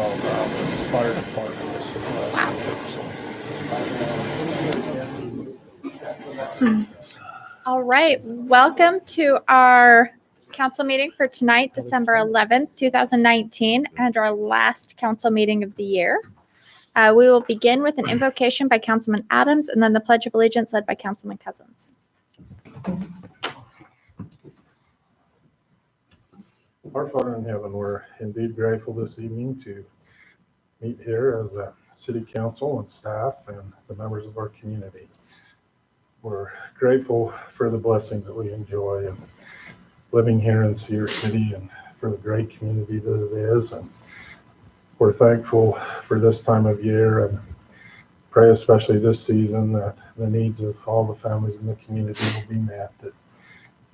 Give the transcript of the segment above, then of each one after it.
all about this fire department. All right, welcome to our council meeting for tonight, December 11th, 2019, and our last council meeting of the year. We will begin with an invocation by Councilman Adams and then the Pledge of Allegiance led by Councilman Cousins. Our Father in heaven, we're indeed grateful this evening to meet here as a city council and staff and the members of our community. We're grateful for the blessings that we enjoy and living here in Cedar City and for the great community that it is. And we're thankful for this time of year and pray especially this season that the needs of all the families in the community will be met, that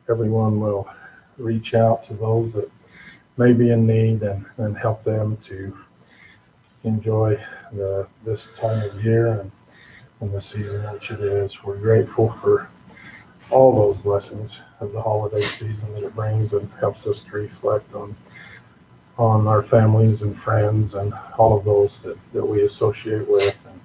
everyone will reach out to those that may be in need and help them to enjoy this time of year and the season which it is. We're grateful for all those blessings of the holiday season that it brings and helps us to reflect on our families and friends and all of those that we associate with. And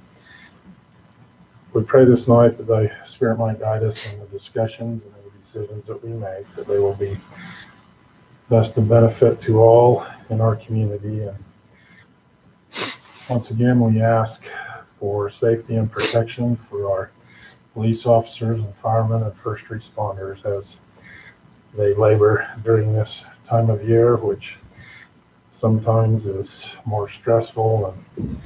we pray this night that thy Spirit might guide us in the discussions and the decisions that we make, that they will be best of benefit to all in our community. And once again, we ask for safety and protection for our police officers and firemen and first responders as they labor during this time of year, which sometimes is more stressful and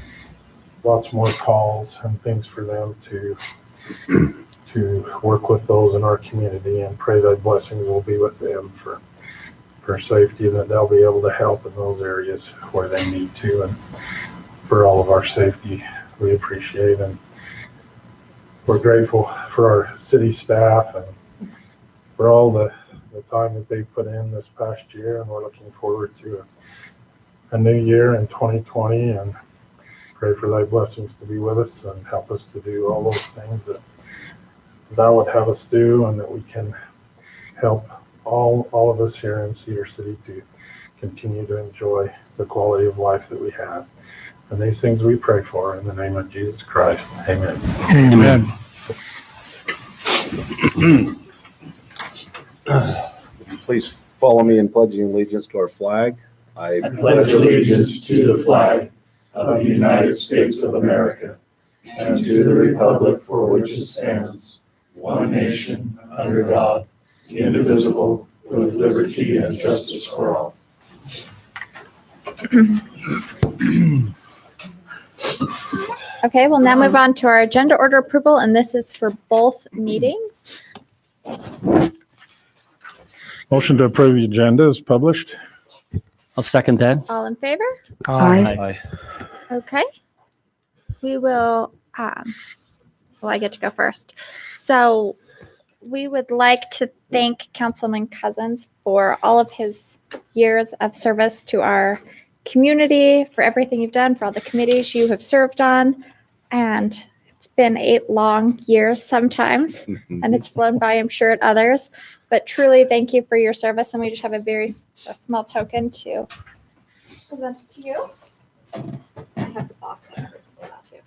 lots more calls and things for them to work with those in our community, and pray that blessings will be with them for safety, that they'll be able to help in those areas where they need to, and for all of our safety we appreciate. And we're grateful for our city staff and for all the time that they've put in this past year, and we're looking forward to a new year in 2020, and pray for thy blessings to be with us and help us to do all those things that thou would have us do, and that we can help all of us here in Cedar City to continue to enjoy the quality of life that we have. And these things we pray for in the name of Jesus Christ. Amen. Amen. Please follow me in pledging allegiance to our flag. I pledge allegiance to the flag of the United States of America and to the republic for which it stands, one nation, under God, indivisible, with liberty and justice for all. Okay, we'll now move on to our agenda order approval, and this is for both meetings. Motion to approve the agenda is published. I'll second that. All in favor? Aye. Okay. We will, I get to go first. So we would like to thank Councilman Cousins for all of his years of service to our community, for everything you've done, for all the committees you have served on. And it's been 8 long years sometimes, and it's flown by, I'm sure, at others. But truly, thank you for your service. And we just have a small token to present it to you. I have the box and everything for that too.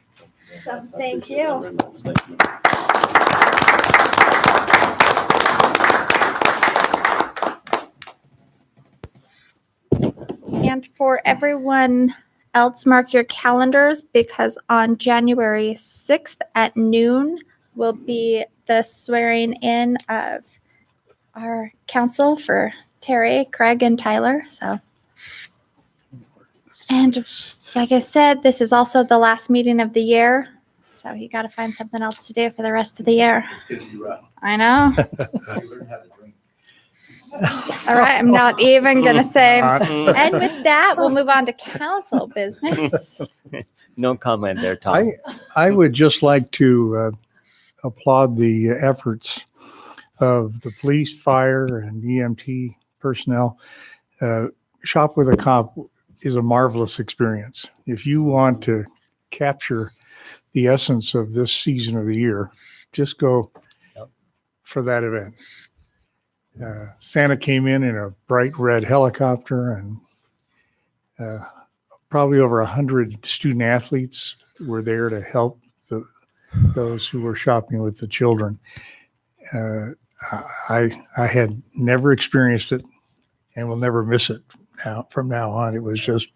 So thank you. And for everyone else, mark your calendars, because on January 6th at noon will be the swearing in of our council for Terry, Craig, and Tyler. So, and like I said, this is also the last meeting of the year. So you got to find something else to do for the rest of the year. I know. All right, I'm not even going to say. And with that, we'll move on to council business. No comment there, Tom. I would just like to applaud the efforts of the police, fire, and EMT personnel. Shop with a Cop is a marvelous experience. If you want to capture the essence of this season of the year, just go for that event. Santa came in a bright red helicopter, and probably over 100 student athletes were there to help those who were shopping with the children. I had never experienced it and will never miss it from now on. It was just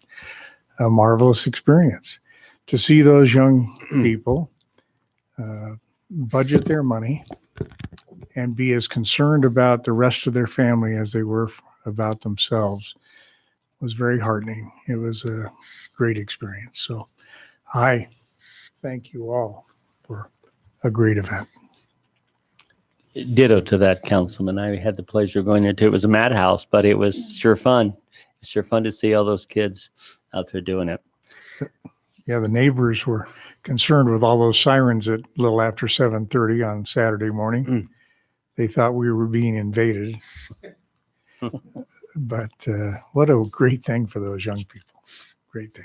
a marvelous experience to see those young people budget their money and be as concerned about the rest of their family as they were about themselves. It was very heartening. It was a great experience. So I thank you all for a great event. Ditto to that, Councilman. I had the pleasure of going there too. It was a madhouse, but it was sure fun. It's sure fun to see all those kids out there doing it. Yeah, the neighbors were concerned with all those sirens at a little after 7:30 on Saturday morning. They thought we were being invaded. But what a great thing for those young people. Great thing.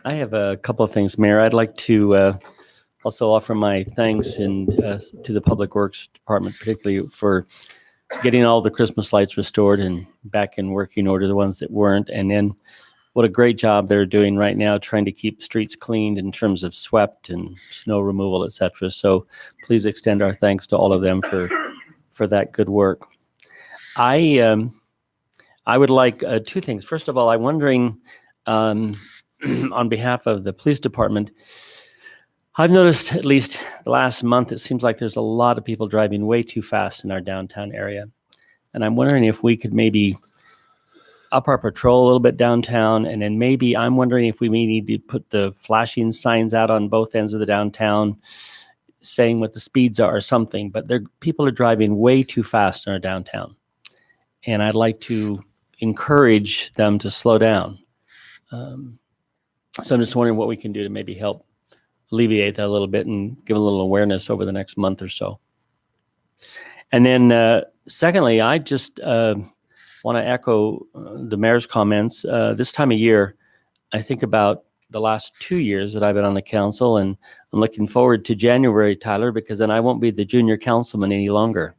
I have a couple of things, Mayor. I'd like to also offer my thanks to the Public Works Department, particularly for getting all the Christmas lights restored and back in working order, the ones that weren't. And then what a great job they're doing right now, trying to keep streets cleaned in terms of swept and snow removal, et cetera. So please extend our thanks to all of them for that good work. I would like two things. First of all, I'm wondering, on behalf of the police department, I've noticed at least the last month, it seems like there's a lot of people driving way too fast in our downtown area. And I'm wondering if we could maybe up our patrol a little bit downtown. And then maybe I'm wondering if we may need to put the flashing signs out on both ends of the downtown saying what the speeds are or something. But people are driving way too fast in our downtown. And I'd like to encourage them to slow down. So I'm just wondering what we can do to maybe help alleviate that a little bit and give a little awareness over the next month or so. And then secondly, I just want to echo the mayor's comments. This time of year, I think about the last 2 years that I've been on the council, and I'm looking forward to January, Tyler, because then I won't be the junior councilman any longer.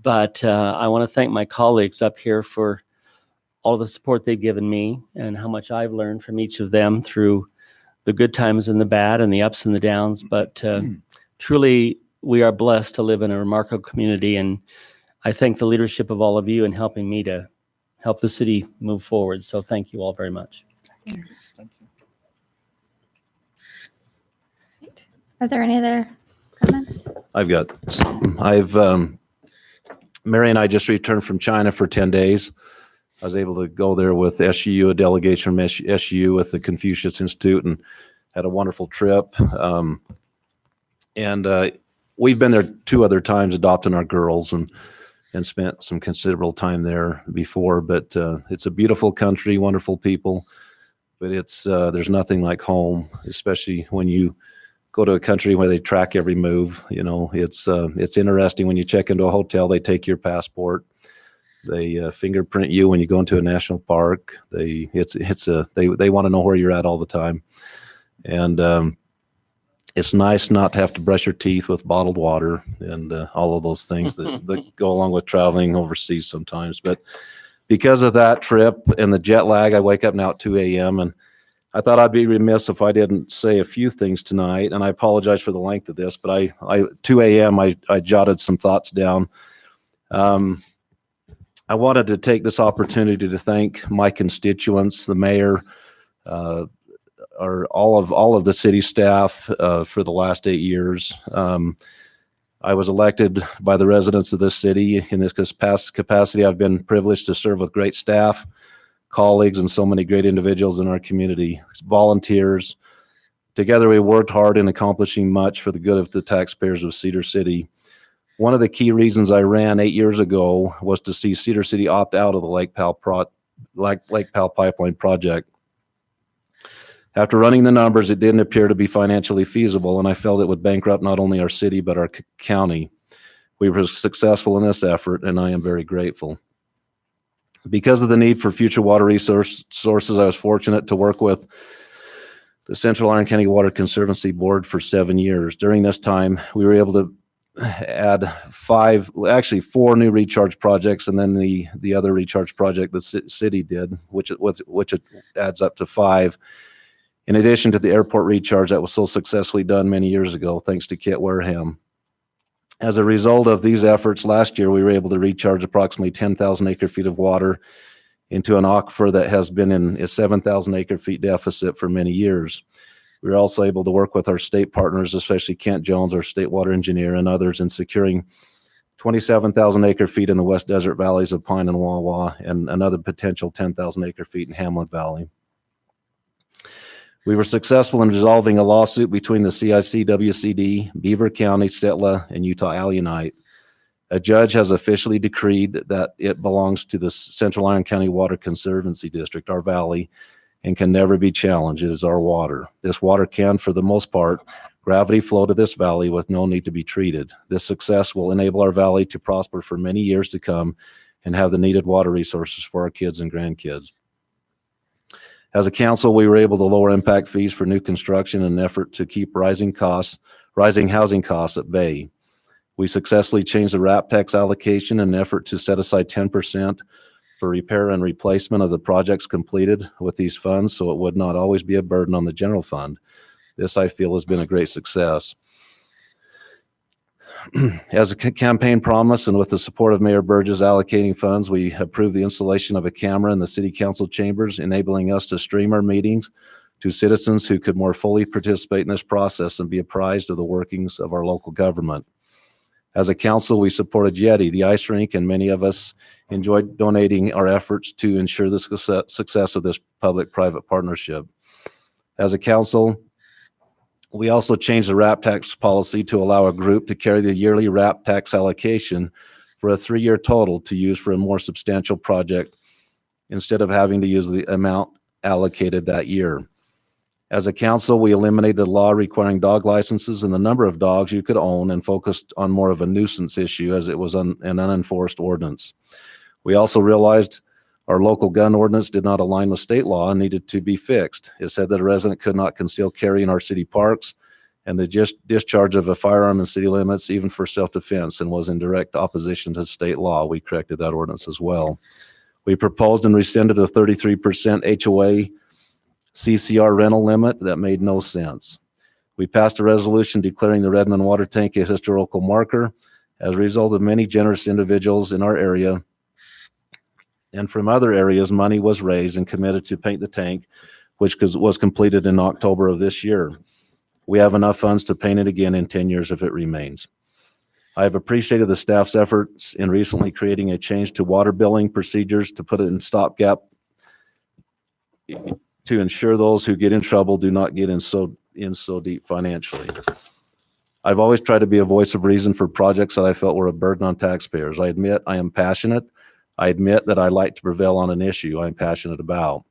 But I want to thank my colleagues up here for all the support they've given me and how much I've learned from each of them through the good times and the bad and the ups and the downs. But truly, we are blessed to live in a remarkable community. And I thank the leadership of all of you in helping me to help the city move forward. So thank you all very much. Thank you. Are there any other comments? I've got some. Mary and I just returned from China for 10 days. I was able to go there with SU, a delegation from SU with the Confucius Institute, and had a wonderful trip. We've been there 2 other times adopting our girls and spent some considerable time there before. But it's a beautiful country, wonderful people. But there's nothing like home, especially when you go to a country where they track every move. You know, it's interesting when you check into a hotel, they take your passport. They fingerprint you when you go into a national park. They want to know where you're at all the time. And it's nice not to have to brush your teeth with bottled water and all of those things that go along with traveling overseas sometimes. But because of that trip and the jet lag, I wake up now at 2 a.m. and I thought I'd be remiss if I didn't say a few things tonight. And I apologize for the length of this, but 2 a.m. I jotted some thoughts down. I wanted to take this opportunity to thank my constituents, the mayor, or all of the city staff for the last 8 years. I was elected by the residents of this city. In this capacity, I've been privileged to serve with great staff, colleagues, and so many great individuals in our community, volunteers. Together, we worked hard in accomplishing much for the good of the taxpayers of Cedar City. One of the key reasons I ran 8 years ago was to see Cedar City opt out of the Lake Powell pipeline project. After running the numbers, it didn't appear to be financially feasible, and I felt it would bankrupt not only our city, but our county. We were successful in this effort, and I am very grateful. Because of the need for future water sources, I was fortunate to work with the Central Iron County Water Conservancy Board for 7 years. During this time, we were able to add four new recharge projects, and then the other recharge project the city did, which it adds up to 5. In addition to the airport recharge that was so successfully done many years ago, thanks to Kit Wareham. As a result of these efforts, last year we were able to recharge approximately 10,000 acre-feet of water into an aquifer that has been in a 7,000 acre-feet deficit for many years. We were also able to work with our state partners, especially Kent Jones, our state water engineer, and others in securing 27,000 acre-feet in the West Desert valleys of Pine and Wawa, and another potential 10,000 acre-feet in Hamlin Valley. We were successful in resolving a lawsuit between the CIC, WCD, Beaver County, Sitla, and Utah Alunite. A judge has officially decreed that it belongs to the Central Iron County Water Conservancy District, our valley, and can never be challenged. It is our water. This water can, for the most part, gravity flow to this valley with no need to be treated. This success will enable our valley to prosper for many years to come and have the needed water resources for our kids and grandkids. As a council, we were able to lower impact fees for new construction in an effort to keep rising housing costs at bay. We successfully changed the RAP tax allocation in an effort to set aside 10% for repair and replacement of the projects completed with these funds, so it would not always be a burden on the general fund. This, I feel, has been a great success. As a campaign promise, and with the support of Mayor Burgess allocating funds, we approved the installation of a camera in the city council chambers, enabling us to stream our meetings to citizens who could more fully participate in this process and be apprised of the workings of our local government. As a council, we supported Yeti, the ice rink, and many of us enjoyed donating our efforts to ensure the success of this public-private partnership. As a council, we also changed the RAP tax policy to allow a group to carry the yearly RAP tax allocation for a 3-year total to use for a more substantial project instead of having to use the amount allocated that year. As a council, we eliminated the law requiring dog licenses and the number of dogs you could own and focused on more of a nuisance issue as it was an unenforced ordinance. We also realized our local gun ordinance did not align with state law and needed to be fixed. It said that a resident could not conceal carry in our city parks and the discharge of a firearm in city limits, even for self-defense, and was in direct opposition to state law. We corrected that ordinance as well. We proposed and rescinded a 33% HOA CCR rental limit that made no sense. We passed a resolution declaring the Redmond water tank a historical marker. As a result of many generous individuals in our area and from other areas, money was raised and committed to paint the tank, which was completed in October of this year. We have enough funds to paint it again in 10 years if it remains. I have appreciated the staff's efforts in recently creating a change to water billing procedures to put it in stopgap to ensure those who get in trouble do not get in so deep financially. I've always tried to be a voice of reason for projects that I felt were a burden on taxpayers. I admit I am passionate. I admit that I like to prevail on an issue I'm passionate about.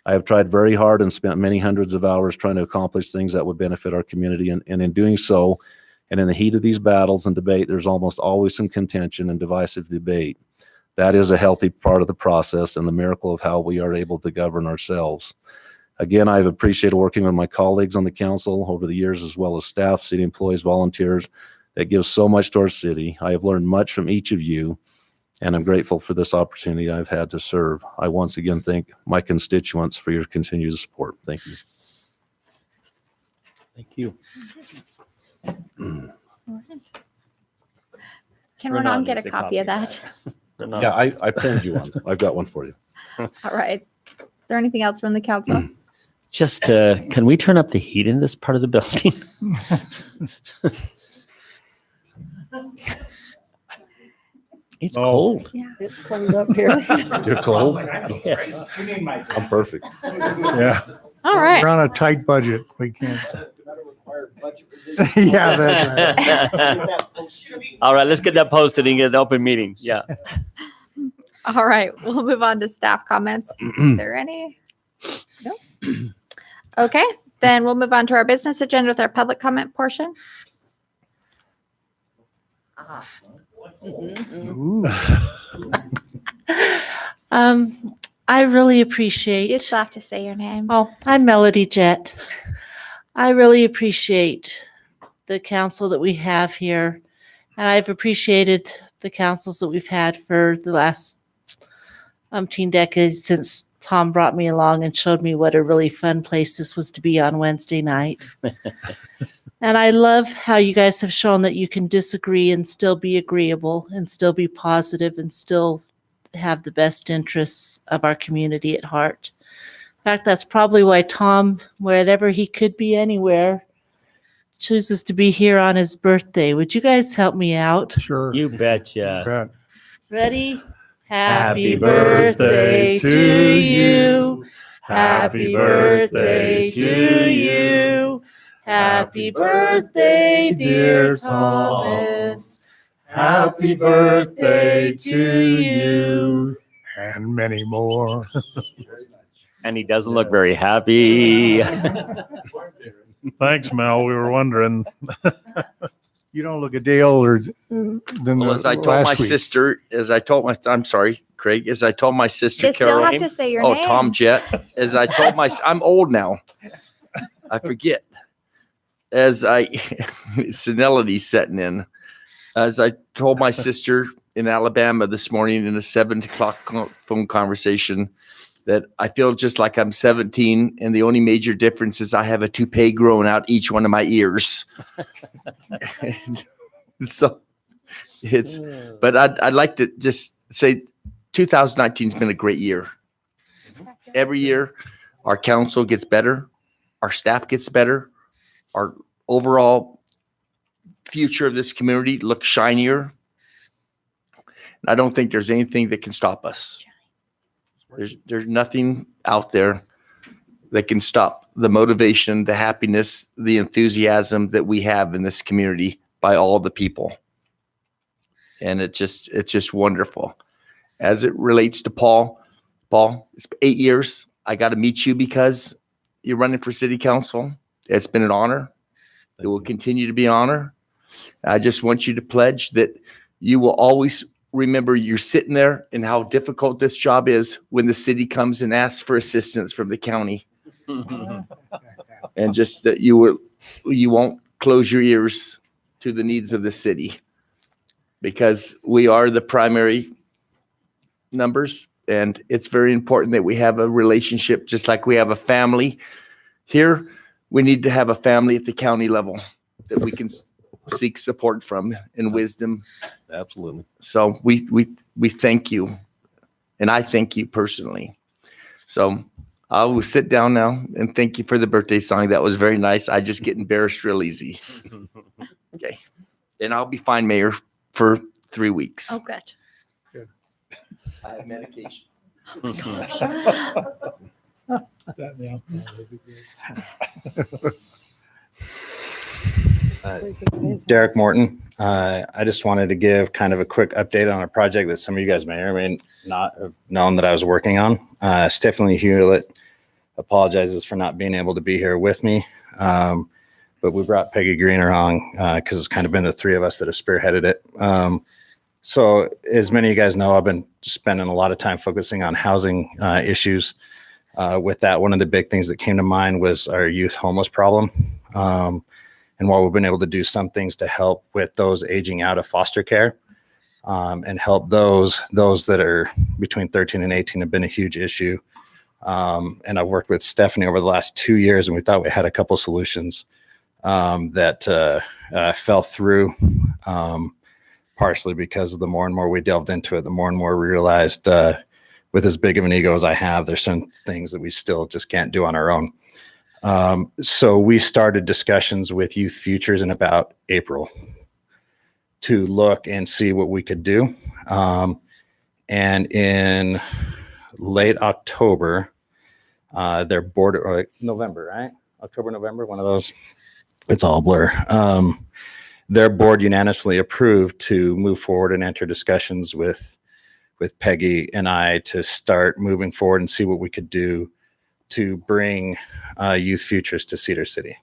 I have tried very hard and spent many hundreds of hours trying to accomplish things that would benefit our community. And in doing so, and in the heat of these battles and debate, there's almost always some contention and divisive debate. That is a healthy part of the process and the miracle of how we are able to govern ourselves. Again, I've appreciated working with my colleagues on the council over the years, as well as staff, city employees, volunteers that give so much to our city. I have learned much from each of you, and I'm grateful for this opportunity I've had to serve. I once again thank my constituents for your continued support. Thank you. Thank you. Can Renan get a copy of that? Yeah, I printed you one. I've got one for you. All right. Is there anything else from the council? Just, can we turn up the heat in this part of the building? It's cold. Yeah. It's cold up here. You're cold? Yes. I'm perfect. Yeah, All right. we're on a tight budget. We can't. Yeah, that's right. All right, let's get that posted and get an open meeting. Yeah. All right. We'll move on to staff comments. Are there any? No. Okay. Then we'll move on to our business agenda with our public comment portion. Ooh. I really You appreciate. still have to say your name. Oh, I'm Melody Jett. I really appreciate the council that we have here And I've appreciated the councils that we've had for the last umpteen decades since Tom brought me along and showed me what a really fun place this was to be on Wednesday night. And I love how you guys have shown that you can disagree and still be agreeable and still be positive and still have the best interests of our community at heart. In fact, that's probably why Tom, wherever he could be anywhere, chooses to be here on his birthday. Would you guys help me out? Sure. You betcha. Bet. Ready? Happy birthday to you. Happy birthday to you. Happy birthday, dear Thomas. Happy birthday to you. And many more. And he doesn't look very happy. Thanks, Mel. We were wondering. You don't look a day older than Well, as I told my sister, I'm sorry, Craig, as I told my sister They still have Caroline, to say your oh, name. Tom Jett, as I told I'm old now. I forget. As senility's setting in. As I told my sister in Alabama this morning in a 7 o'clock phone conversation, that I feel just like I'm 17, and the only major difference is I have a toupee growing out each one of my ears. So but I'd like to just say 2019 has been a great year. Every year, our council gets better, our staff gets better, our overall future of this community looks shinier. I don't think there's anything that can stop us. There's nothing out there that can stop the motivation, the happiness, the enthusiasm that we have in this community by all the people. And it's just wonderful. As it relates to Paul, it's 8 years. I got to meet you because you're running for city council. It's been an honor. It will continue to be an honor. I just want you to pledge that you will always remember you're sitting there and how difficult this job is when the city comes and asks for assistance from the county. And just that you won't close your ears to the needs of the city, because we are the primary numbers, and it's very important that we have a relationship just like we have a family here. We need to have a family at the county level that we can seek support from and wisdom. Absolutely. So we thank you, and I thank you personally. So I will sit down now and thank you for the birthday song. That was very nice. I just get embarrassed real easy. Okay. And I'll be fine, Mayor, for 3 weeks. Oh, good. I have medication. Derek Morton. I just wanted to give kind of a quick update on a project that some of you guys may or may not have known that I was working on. Stephanie Hewlett apologizes for not being able to be here with me. But we brought Peggy Green along because it's kind of been the three of us that have spearheaded it. So as many of you guys know, I've been spending a lot of time focusing on housing issues. With that, one of the big things that came to mind was our youth homeless problem. And while we've been able to do some things to help with those aging out of foster care and help those that are between 13 and 18 have been a huge issue. And I've worked with Stephanie over the last 2 years, and we thought we had a couple solutions that fell through, partially because of the more and more we delved into it, the more and more we realized with as big of an ego as I have, there's some things that we still just can't do on our own. So we started discussions with Youth Futures in about April to look and see what we could do. And in late October, their board, or November, right? October, November, one of those. It's all a blur. Their board unanimously approved to move forward and enter discussions with Peggy and I to start moving forward and see what we could do to bring Youth Futures to Cedar City.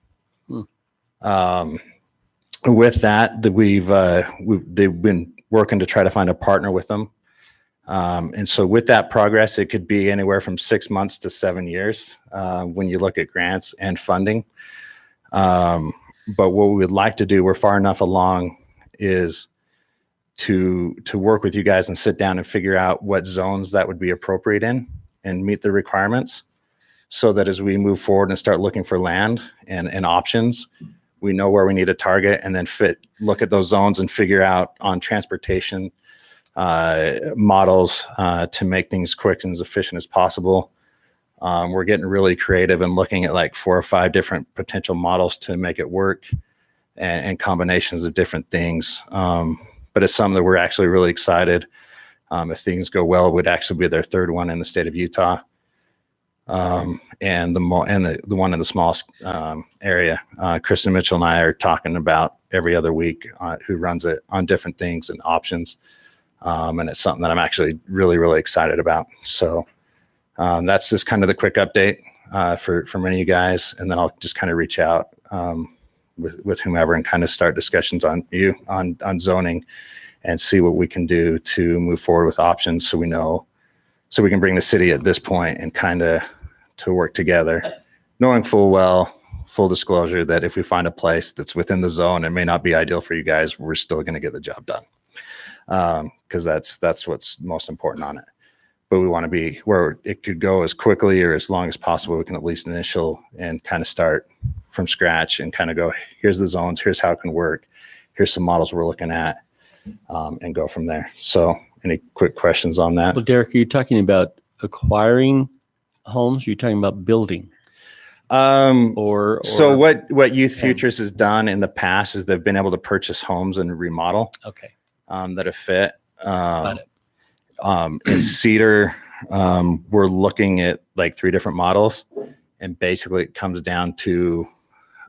With that, they've been working to try to find a partner with them. And so with that progress, it could be anywhere from 6 months to 7 years when you look at grants and funding. But what we would like to do, we're far enough along, is to work with you guys and sit down and figure out what zones that would be appropriate in and meet the requirements, so that as we move forward and start looking for land and options, we know where we need to target, and then look at those zones and figure out on transportation models to make things quick and as efficient as possible. We're getting really creative and looking at like 4 or 5 different potential models to make it work, and combinations of different things. But it's something that we're actually really excited. If things go well, it would actually be their 3rd one in the state of Utah. And the one in the smallest area. Kristen Mitchell and I are talking about every other week who runs it on different things and options. And it's something that I'm actually really, really excited about. So that's just kind of the quick update for many of you guys. And then I'll just kind of reach out with whomever and kind of start discussions on zoning and see what we can do to move forward with options, so we know, so we can bring the city at this point and kind of to work together, knowing full disclosure that if we find a place that's within the zone, it may not be ideal for you guys, we're still going to get the job done. Because that's what's most important on it. But we want to be where it could go as quickly or as long as possible. We can at least initial and kind of start from scratch and kind of go, here's the zones, here's how it can work, here's some models we're looking at, and go from there. So any quick questions on that? Well, Derek, are you talking about acquiring homes? Or are you talking about building? Or so what Youth Futures has done in the past is they've been able to purchase homes and remodel. Okay. That have fit. Got it. In Cedar, we're looking at like 3 different models, and basically it comes down to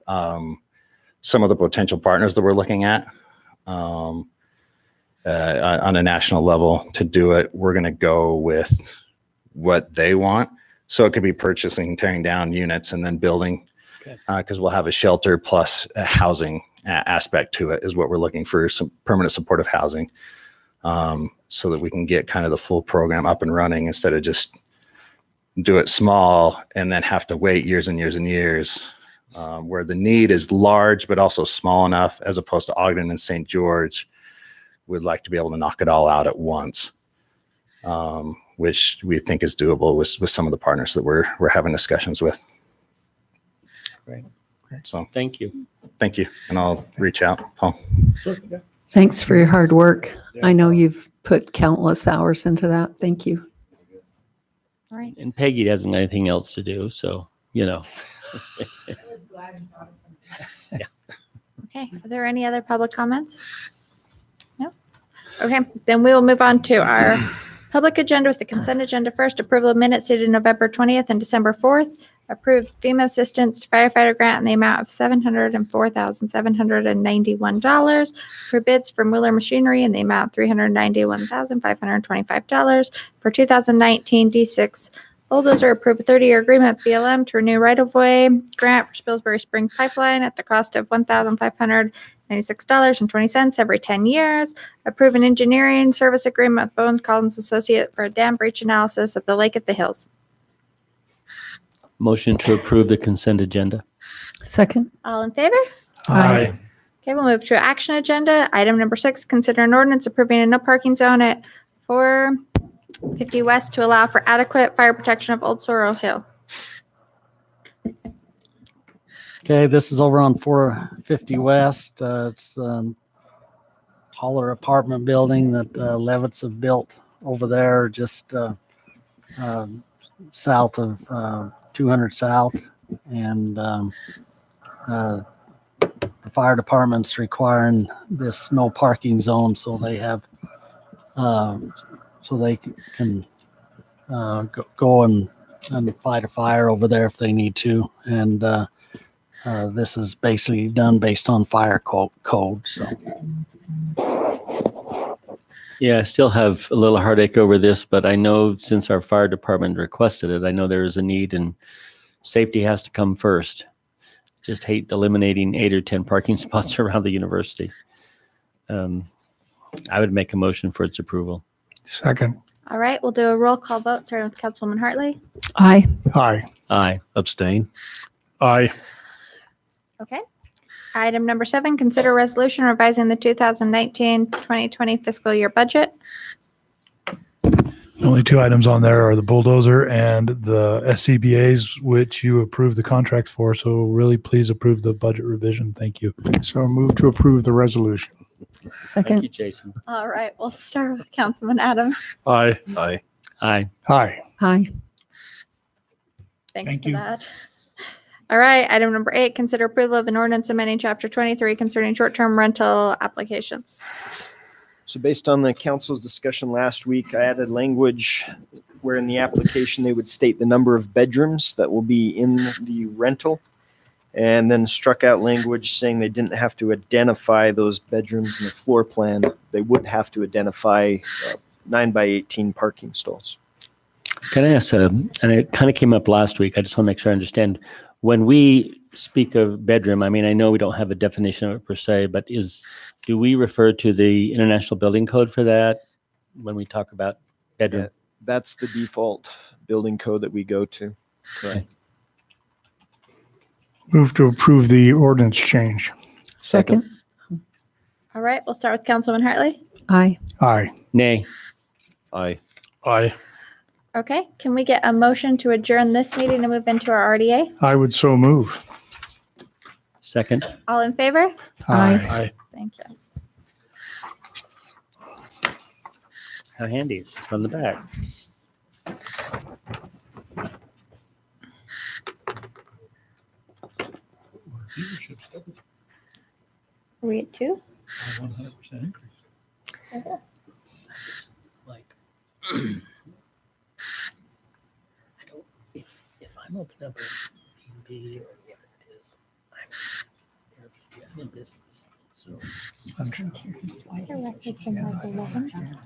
some of the potential partners that we're looking at on a national level to do it. We're going to go with what they want. So it could be purchasing, tearing down units, and then building, because we'll have a shelter plus a housing aspect to it is what we're looking for, some permanent supportive housing, so that we can get kind of the full program up and running instead of just do it small and then have to wait years and years and years, where the need is large but also small enough, as opposed to Ogden and St. George. We'd like to be able to knock it all out at once, which we think is doable with some of the partners that we're having discussions with. Great. So Thank you. thank you, and I'll reach out, Paul. Thanks for your hard work. I know you've put countless hours into that. Thank you. All right. And Peggy doesn't have anything else to do, so, you know. Okay. Are there any other public comments? No? Okay. Then we will move on to our public agenda with the consent agenda first. Approval of minutes dated November 20th and December 4th. Approved FEMA assistance to firefighter grant in the amount of $704,791. For bids from Wheeler Machinery in the amount of $391,525. For 2019 D6 bulldozer, approved a 30-year agreement with BLM to renew right-of-way grant for Spilsbury Spring Pipeline at the cost of $1,596.20 every 10 years. Approve an engineering service agreement with Bones Collins Associate for a dam breach analysis of the lake at the hills. Motion to approve the consent agenda. Second. All in favor? Aye. Okay, we'll move to action agenda. Item number 6, consider an ordinance approving a no parking zone at 450 West to allow for adequate fire protection of Old Sorrel Hill. Okay, this is over on 450 West. It's the taller apartment building that Levitts have built over there, just south of 200 South. And the fire department's requiring this no parking zone, so they have, so they can go and fight a fire over there if they need to. And this is basically done based on fire code. So. Yeah, I still have a little heartache over this, but I know since our fire department requested it, I know there is a need and safety has to come first. Just hate eliminating 8 or 10 parking spots around the university. I would make a motion for its approval. Second. All right, we'll do a roll call vote starting with Councilwoman Hartley. Aye. Aye. Aye. Abstain. Aye. Okay. Item number 7, consider resolution revising the 2019-2020 fiscal year budget. The only two items on there are the bulldozer and the SCBA's, which you approved the contracts for. So really please approve the budget revision. Thank you. So move to approve the resolution. Thank you, Second. Jason. All right, we'll start with Councilman Adams. Aye. Aye. Aye. Aye. Aye. Thanks Thank for you. that. All right, item number 8, consider approval of an ordinance amending chapter 23 concerning short-term rental applications. So based on the council's discussion last week, I added language where in the application they would state the number of bedrooms that will be in the rental, and then struck out language saying they didn't have to identify those bedrooms in the floor plan. They would have to identify 9 by 18 parking stalls. Can I ask, and it kind of came up last week, I just want to make sure I understand. When we speak of bedroom, I mean, I know we don't have a definition of it per se, but do we refer to the International Building Code for that when we talk about bedroom? Yeah, that's the default building code that we go to. Correct. Move to approve the ordinance change. Second. All right, we'll start with Councilman Hartley. Aye. Aye. Nay. Aye. Aye. Okay, can we get a motion to adjourn this meeting and move into our RDA? I would so move. Second. All in favor? Aye. Aye. Thank you. How handy. It's just on the back. Are we at 2? 100% increase. Like, I don't, if I'm open up a Airbnb or whatever it is, I'm in business. So Directly from like 11.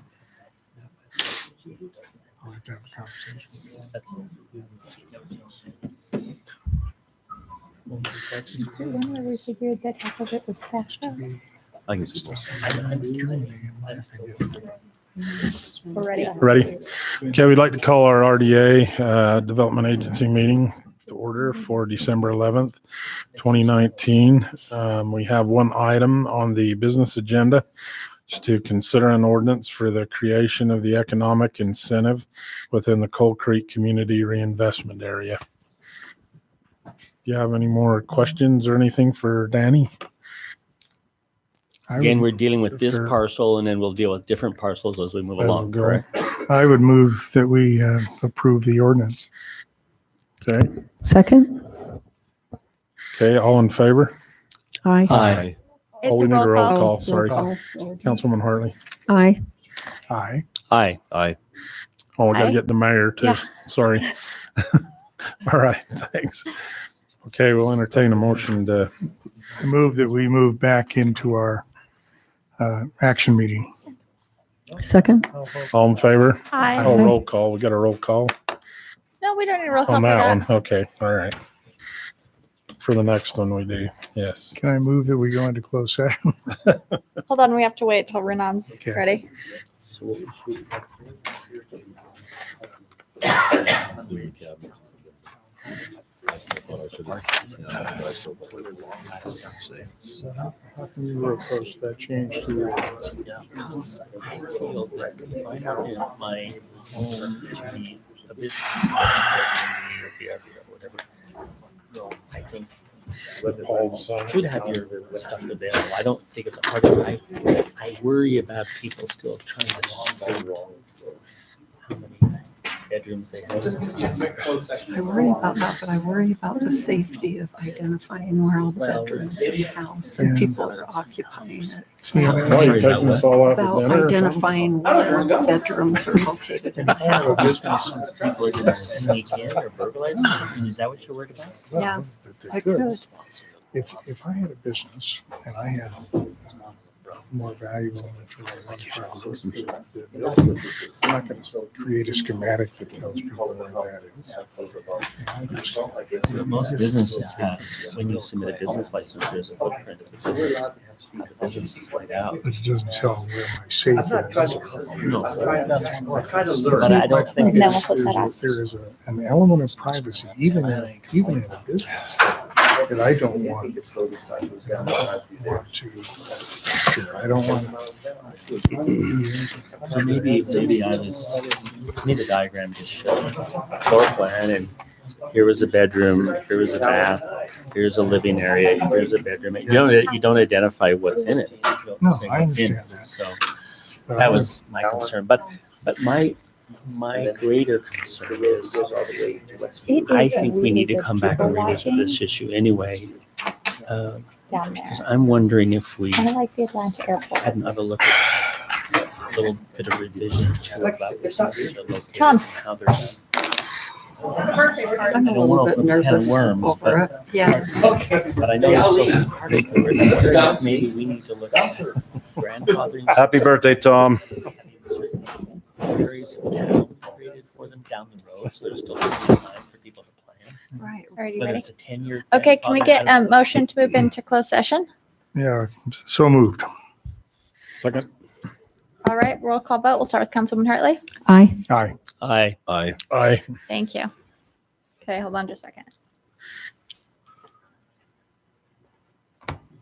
I'll have to have a conversation. that's When were we figured that half of it was stashed out? I think it's We're ready. Ready? Okay, we'd like to call our RDA Development Agency meeting to order for December 11th, 2019. We have one item on the business agenda, just to consider an ordinance for the creation of the economic incentive within the Coal Creek Community Reinvestment Area. Do you have any more questions or anything for Danny? Again, we're dealing with this Sure. parcel, and then we'll deal with different parcels as we move As we along, go. correct? I would move that we approve the ordinance. Okay, Second. okay, all in favor? Aye. Aye. Oh, It's we a need roll call. call, sorry. Roll Councilwoman Hartley. Aye. Aye. Aye. Aye. Oh, we gotta Aye. get the mayor too. Yeah. Sorry. All right, thanks. Okay, we'll entertain a motion to, I move that we move back into our action meeting. Second. all in favor? Aye. Oh, roll call. We got a roll call No, we don't need a roll call on for that that. one. Okay, all right. For the next one we do, yes. Can I move that we go into closed session? Hold on, we have to wait till Renan's Okay. ready. How can you approach that change to your ordinance? Because I feel that if I want my home to be a business, whatever, I think you should have your stuff available. I don't think it's a hard thing. I worry about people still trying to figure out how many bedrooms they have. I worry about that, but I worry about the safety of identifying where all the Well, bedrooms in the house and people are occupying it. See, I mean, Why are you taking us all out to About dinner? identifying where bedrooms are located in the house. People are going to sneak in or burglarize or something. Is that what you're worried about? Yeah, that they I could. could. If I had a business and I had more valuable inventory, I'm not going to create a schematic that tells people where that is. Most businesses have, when you submit a business license, there's a footprint of the business. The business is laid out. But it doesn't tell where my safe is. No. But I don't think And then we'll there's, put that out. There is an element of privacy, even in a business. But I don't want to, I don't want. So maybe I was, maybe the diagram just showed floor plan, and here was a bedroom, here was a bath, here's a living area, here's a bedroom. You don't identify what's in it. You don't No, say I what's in understand it. that. So But that I was my concern. But my greater concern is, I think we need to come back and revisit this issue anyway. Down there. Because I'm wondering if we Kind of like the Atlanta airport. had another look at a little bit of revision to about this area located, Tom. how there's. I'm I a don't little want to bit open a can of nervous worms, over it. Yeah. but I know there's still some paperwork. I'm wondering if maybe we need to look at grandfathering. Happy birthday, Tom. Certain areas of town created for them down the road, so there's still time for people to plan. Right. Are you Whether ready? it's a 10-year. Okay, can we get a motion to move into closed session? Yeah, so moved. Second. All right, roll call vote. We'll start with Councilwoman Hartley. Aye. Aye. Aye. Aye. Aye. Thank you. Okay, hold on just a second.